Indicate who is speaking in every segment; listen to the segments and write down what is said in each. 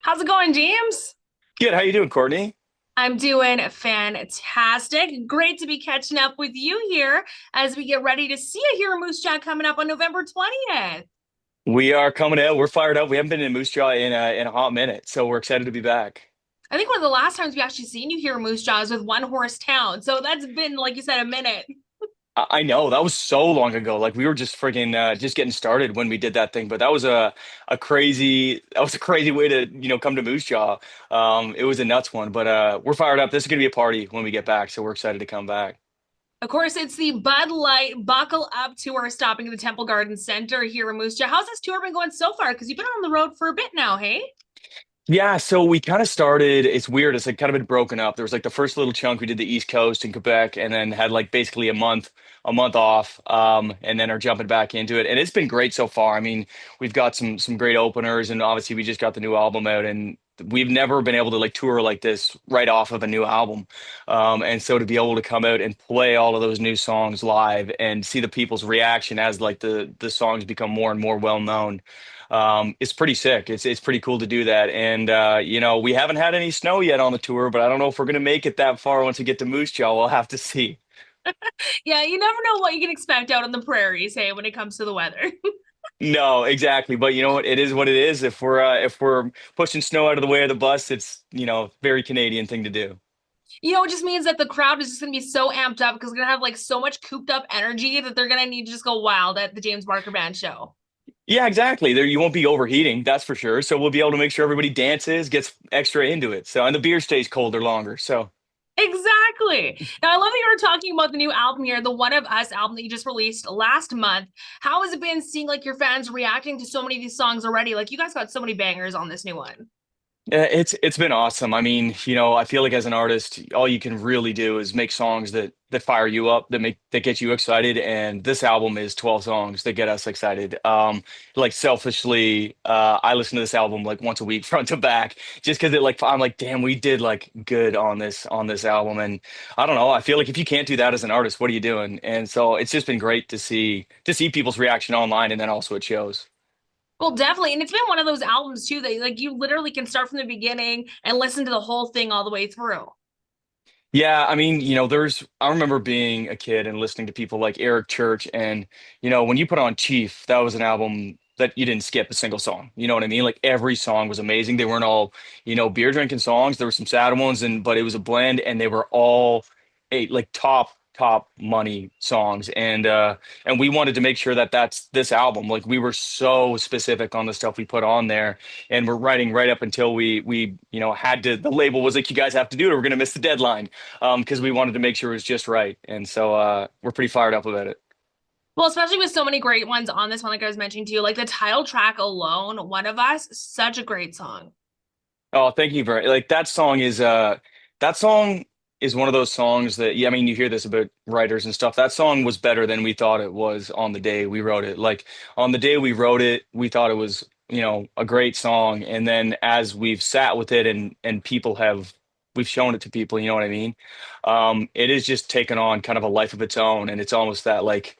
Speaker 1: How's it going, James?
Speaker 2: Good. How you doing, Courtney?
Speaker 1: I'm doing fantastic. Great to be catching up with you here as we get ready to see a Hero Moose Jaw coming up on November 20th.
Speaker 2: We are coming out. We're fired up. We haven't been in Moose Jaw in a hot minute, so we're excited to be back.
Speaker 1: I think one of the last times we actually seen you here, Moose Jaw, is with One Horse Town. So that's been, like you said, a minute.
Speaker 2: I know that was so long ago. Like we were just freaking just getting started when we did that thing, but that was a crazy way to come to Moose Jaw. It was a nuts one, but we're fired up. This is gonna be a party when we get back, so we're excited to come back.
Speaker 1: Of course, it's the Bud Light Buckle Up Tour stopping at the Temple Garden Center here in Moose Jaw. How's this tour been going so far? Because you've been on the road for a bit now, hey?
Speaker 2: Yeah, so we kind of started. It's weird. It's like kind of been broken up. There was like the first little chunk we did the East Coast in Quebec, and then had like basically a month off, and then are jumping back into it. And it's been great so far. I mean, we've got some great openers, and obviously we just got the new album out, and we've never been able to like tour like this right off of a new album. And so to be able to come out and play all of those new songs live and see the people's reaction as like the songs become more and more well known, it's pretty sick. It's pretty cool to do that. And we haven't had any snow yet on the tour, but I don't know if we're gonna make it that far once we get to Moose Jaw. We'll have to see.
Speaker 1: Yeah, you never know what you can expect out on the prairies, hey, when it comes to the weather.
Speaker 2: No, exactly. But you know what? It is what it is. If we're pushing snow out of the way of the bus, it's very Canadian thing to do.
Speaker 1: It just means that the crowd is just going to be so amped up because they're going to have like so much cooped up energy that they're going to need to just go wild at the James Barker Band show.
Speaker 2: Yeah, exactly. There you won't be overheating, that's for sure. So we'll be able to make sure everybody dances, gets extra into it. So and the beer stays colder longer. So
Speaker 1: Exactly. Now, I love that you were talking about the new album here, the One of Us album that you just released last month. How has it been seeing like your fans reacting to so many of these songs already? Like, you guys got so many bangers on this new one.
Speaker 2: yeah, it's been awesome. I mean, I feel like as an artist, all you can really do is make songs that fire you up, that get you excited. And this album is 12 songs that get us excited. Like selfishly, I listen to this album like once a week, front to back, just because I'm like, damn, we did like good on this album. And I don't know, I feel like if you can't do that as an artist, what are you doing? And so it's just been great to see people's reaction online and then also at shows.
Speaker 1: Well, definitely. And it's been one of those albums too that like you literally can start from the beginning and listen to the whole thing all the way through.
Speaker 2: Yeah, I mean, I remember being a kid and listening to people like Eric Church, and when you put on Chief, that was an album that you didn't skip a single song. You know what I mean? Like every song was amazing. They weren't all, beer drinking songs. There were some sad ones, but it was a blend, and they were all like top money songs. And we wanted to make sure that that's this album. Like we were so specific on the stuff we put on there, and we're writing right up until we had to. The label was like, you guys have to do it, or we're gonna miss the deadline, because we wanted to make sure it was just right. And so we're pretty fired up about it.
Speaker 1: Well, especially with so many great ones on this one, like I was mentioning to you, like the title track alone, One of Us, such a great song.
Speaker 2: Oh, thank you very like that song is one of those songs that, yeah, I mean, you hear this about writers and stuff. That song was better than we thought it was on the day we wrote it. Like on the day we wrote it, we thought it was, a great song. And then as we've sat with it and we've shown it to people, you know what I mean? It is just taken on kind of a life of its own. And it's almost that like,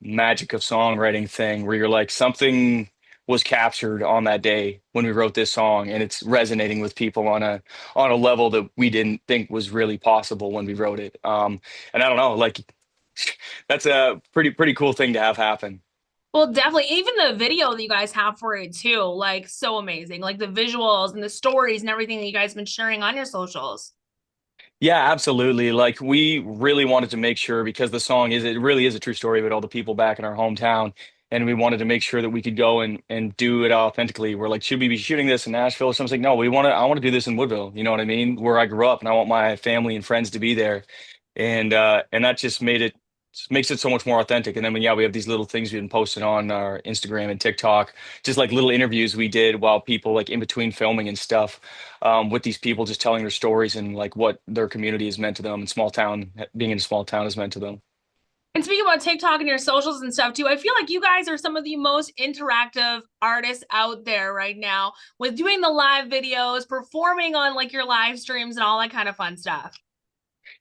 Speaker 2: magic of songwriting thing where you're like something was captured on that day when we wrote this song, and it's resonating with people on a level that we didn't think was really possible when we wrote it. And I don't know, like that's a pretty cool thing to have happen.
Speaker 1: Well, definitely. Even the video that you guys have for it too, like so amazing. Like the visuals and the stories and everything that you guys have been sharing on your socials.
Speaker 2: Yeah, absolutely. Like we really wanted to make sure, because the song it really is a true story about all the people back in our hometown. And we wanted to make sure that we could go and do it authentically. We're like, should we be shooting this in Nashville? So I was like, no, I want to do this in Woodville. You know what I mean? Where I grew up, and I want my family and friends to be there. And that just makes it so much more authentic. And then yeah, we have these little things we've been posting on our Instagram and TikTok, just like little interviews we did while people like in between filming and stuff, with these people just telling their stories and like what their community has meant to them and small town being in a small town has meant to them.
Speaker 1: And speaking about TikTok and your socials and stuff too, I feel like you guys are some of the most interactive artists out there right now with doing the live videos, performing on like your live streams and all that kind of fun stuff.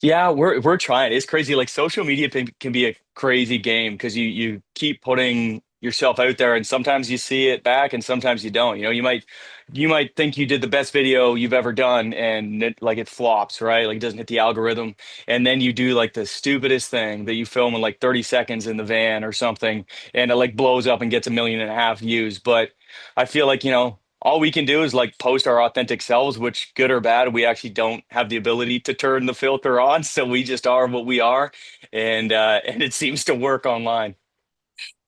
Speaker 2: Yeah, we're trying. It's crazy. Like social media can be a crazy game because you keep putting yourself out there, and sometimes you see it back and sometimes you don't. You might think you did the best video you've ever done, and like it flops, right? Like it doesn't hit the algorithm. And then you do like the stupidest thing that you film in like 30 seconds in the van or something, and it like blows up and gets 1.5 million views. But I feel like, all we can do is like post our authentic selves, which good or bad, we actually don't have the ability to turn the filter on. So we just are what we are. And it seems to work online.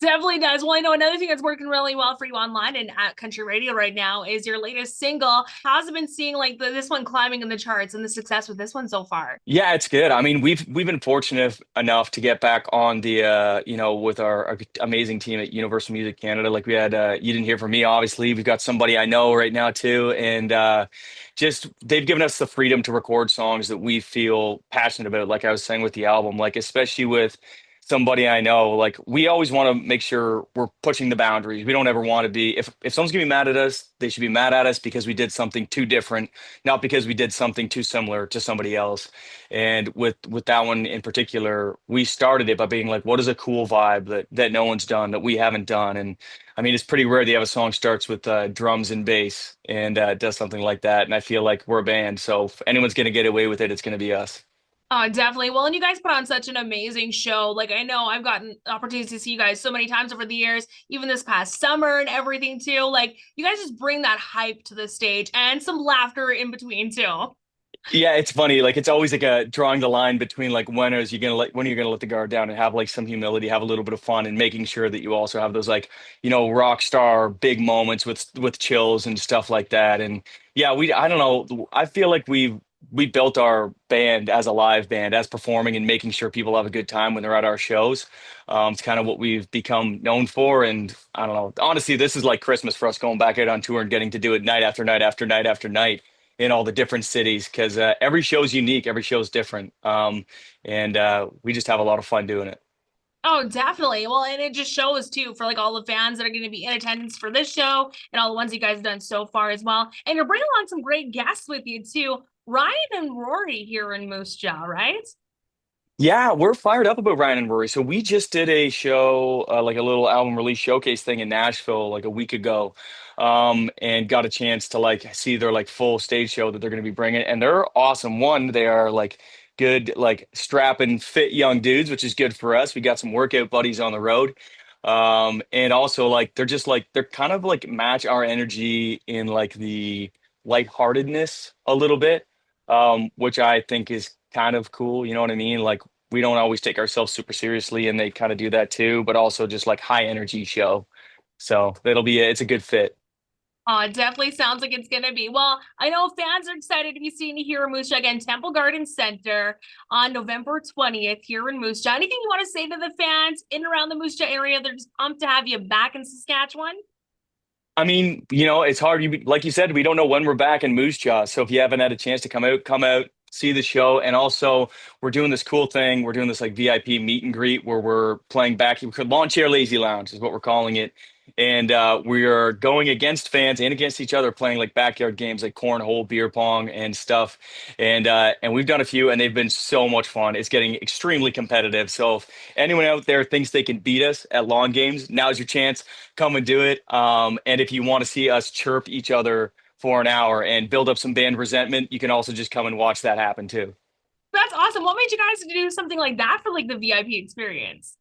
Speaker 1: Definitely does. Well, I know another thing that's working really well for you online and at country radio right now is your latest single. How's it been seeing like this one climbing in the charts and the success with this one so far?
Speaker 2: Yeah, it's good. I mean, we've been fortunate enough to get back on the with our amazing team at Universal Music Canada. Like we had you didn't hear from me, obviously. We've got somebody I know right now too, and just they've given us the freedom to record songs that we feel passionate about. Like I was saying with the album, like especially with somebody I know, like we always want to make sure we're pushing the boundaries. We don't ever want to be if someone's gonna be mad at us, they should be mad at us because we did something too different, not because we did something too similar to somebody else. And with that one in particular, we started it by being like, what is a cool vibe that no one's done, that we haven't done? And I mean, it's pretty rare that you have a song starts with drums and bass and does something like that. And I feel like we're a band, so if anyone's gonna get away with it, it's gonna be us.
Speaker 1: Definitely. Well, and you guys put on such an amazing show. Like I know I've gotten opportunities to see you guys so many times over the years, even this past summer and everything too. Like you guys just bring that hype to the stage and some laughter in between too.
Speaker 2: Yeah, it's funny. Like it's always like a drawing the line between like when are you gonna let the guard down and have like some humility, have a little bit of fun, and making sure that you also have those like rock star big moments with chills and stuff like that. And yeah, we I don't know. I feel like we built our band as a live band, as performing and making sure people have a good time when they're at our shows. It's kind of what we've become known for. And I don't know. Honestly, this is like Christmas for us going back out on tour and getting to do it night after night after night after night in all the different cities because every show is unique, every show is different, and we just have a lot of fun doing it.
Speaker 1: Oh, definitely. Well, and it just shows too for like all the fans that are going to be in attendance for this show and all the ones you guys have done so far as well. And you're bringing along some great guests with you too. Ryan and Rory here in Moose Jaw, right?
Speaker 2: Yeah, we're fired up about Ryan and Rory. So we just did a show, like a little album release showcase thing in Nashville like a week ago, and got a chance to like see their like full stage show that they're going to be bringing, and they're awesome. One, they are like good, like strapping, fit young dudes, which is good for us. We got some workout buddies on the road, and also like they're kind of like match our energy in like the lightheartedness a little bit, which I think is kind of cool. You know what I mean? Like we don't always take ourselves super seriously, and they kind of do that too, but also just like high energy show. So it's a good fit.
Speaker 1: It definitely sounds like it's gonna be. Well, I know fans are excited to be seeing you here in Moose Jaw again, Temple Garden Center on November 20th here in Moose Jaw. Anything you want to say to the fans in and around the Moose Jaw area? They're just pumped to have you back in Saskatchewan.
Speaker 2: I mean, it's hard. Like you said, we don't know when we're back in Moose Jaw. So if you haven't had a chance to come out, see the show. And also, we're doing this cool thing. We're doing this like VIP meet and greet where we're playing back. We could lawn chair lazy lounge is what we're calling it. And we are going against fans and against each other, playing like backyard games like cornhole, beer pong, and stuff. And we've done a few, and they've been so much fun. It's getting extremely competitive. So if anyone out there thinks they can beat us at lawn games, now's your chance, come and do it. And if you want to see us chirp each other for an hour and build up some band resentment, you can also just come and watch that happen too.
Speaker 1: That's awesome. What made you guys do something like that for like the VIP experience?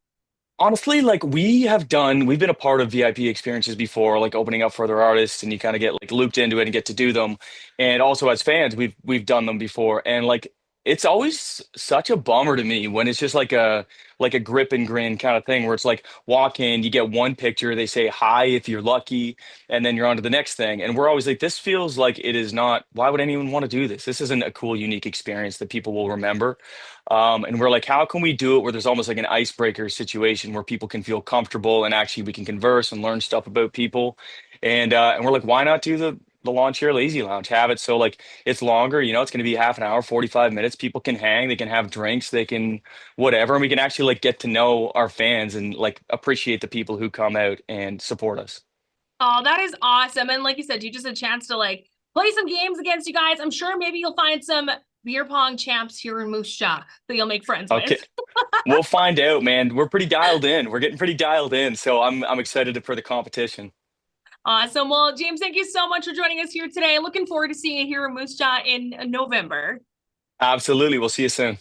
Speaker 2: Honestly, like we've been a part of VIP experiences before, like opening up for other artists, and you kind of get like looped into it and get to do them. And also as fans, we've done them before, and like it's always such a bummer to me when it's just like a grip and grin kind of thing where it's like walk in, you get one picture, they say hi if you're lucky, and then you're on to the next thing. And we're always like, this feels like it is not. Why would anyone want to do this? This isn't a cool, unique experience that people will remember. And we're like, how can we do it where there's almost like an icebreaker situation where people can feel comfortable and actually we can converse and learn stuff about people. And we're like, why not do the lawn chair lazy lounge? Have it so like it's longer, it's going to be half an hour, 45 minutes. People can hang, they can have drinks, they can whatever, and we can actually like get to know our fans and like appreciate the people who come out and support us.
Speaker 1: Oh, that is awesome. And like you said, you just a chance to like play some games against you guys. I'm sure maybe you'll find some beer pong champs here in Moose Jaw that you'll make friends
Speaker 2: Okay.
Speaker 1: with.
Speaker 2: We'll find out, man. We're pretty dialed in. We're getting pretty dialed in. So I'm excited for the competition.
Speaker 1: Awesome. Well, James, thank you so much for joining us here today. Looking forward to seeing you here in Moose Jaw in November.
Speaker 2: Absolutely. We'll see you soon.